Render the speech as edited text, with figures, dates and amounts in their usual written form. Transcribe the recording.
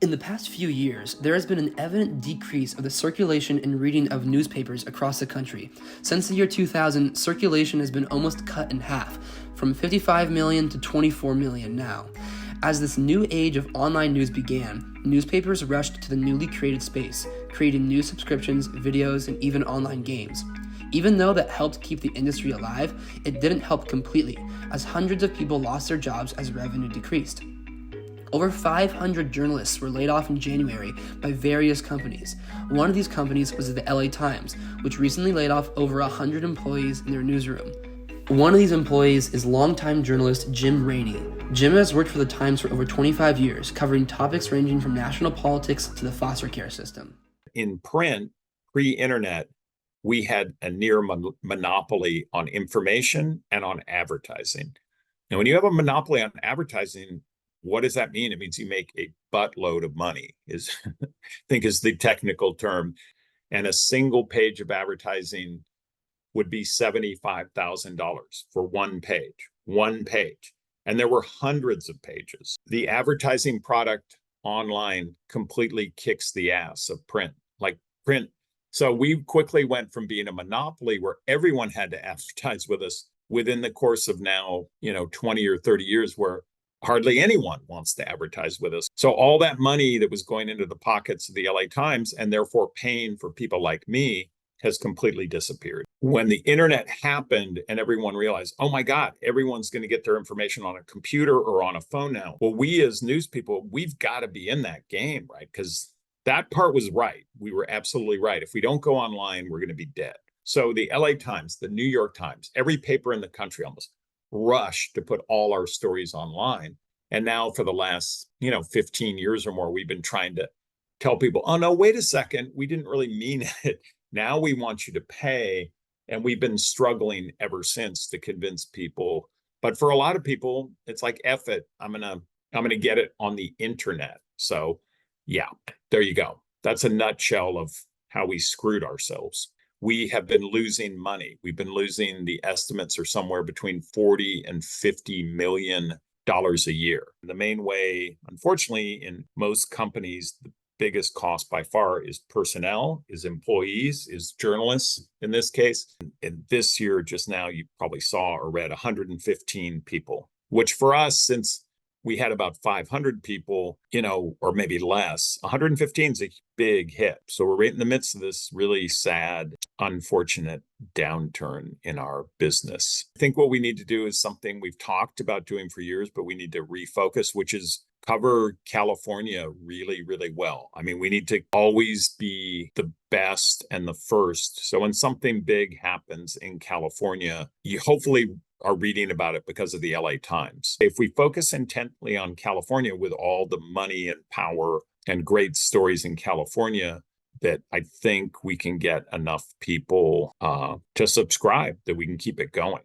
In the past few years, there has been an evident decrease of the circulation and reading of newspapers across the country. Since the year 2000, circulation has been almost cut in half, from 55 million to 24 million now. As this new age of online news began, newspapers rushed to the newly created space, creating new subscriptions, videos, and even online games. Even though that helped keep the industry alive, it didn't help completely, as hundreds of people lost their jobs as revenue decreased. Over 500 journalists were laid off in January by various companies. One of these companies was the LA Times, which recently laid off over 100 employees in their newsroom. One of these employees is longtime journalist Jim Rainey. Jim has worked for the Times for over 25 years, covering topics ranging from national politics to the foster care system. In print, pre-internet, we had a near monopoly on information and on advertising. And when you have a monopoly on advertising, what does that mean? It means you make a buttload of money, is I think is the technical term. And a single page of advertising would be $75,000 for one page. And there were hundreds of pages. The advertising product online completely kicks the ass of print, like print. So we quickly went from being a monopoly where everyone had to advertise with us within the course of now, 20 or 30 years where hardly anyone wants to advertise with us. So all that money that was going into the pockets of the LA Times and therefore paying for people like me has completely disappeared. When the internet happened and everyone realized, oh my God, everyone's going to get their information on a computer or on a phone now. Well, we as news people, we've got to be in that game, right? Because that part was right. We were absolutely right. If we don't go online, we're going to be dead. So the LA Times, the New York Times, every paper in the country almost rushed to put all our stories online. And now for the last, 15 years or more, we've been trying to tell people, oh no, wait a second, we didn't really mean it. Now we want you to pay. And we've been struggling ever since to convince people. But for a lot of people, it's like, F it, I'm gonna get it on the internet. So yeah, there you go. That's a nutshell of how we screwed ourselves. We have been losing money. We've been losing, the estimates are somewhere between 40 and $50 million a year. The main way, unfortunately, in most companies, the biggest cost by far is personnel, is employees, is journalists in this case. And this year, just now, you probably saw or read 115 people, which for us, since we had about 500 people, or maybe less, 115 is a big hit. So we're right in the midst of this really sad, unfortunate downturn in our business. I think what we need to do is something we've talked about doing for years, but we need to refocus, which is cover California really, really well. I mean, we need to always be the best and the first. So when something big happens in California, you hopefully are reading about it because of the LA Times. If we focus intently on California with all the money and power and great stories in California, that I think we can get enough people to subscribe that we can keep it going.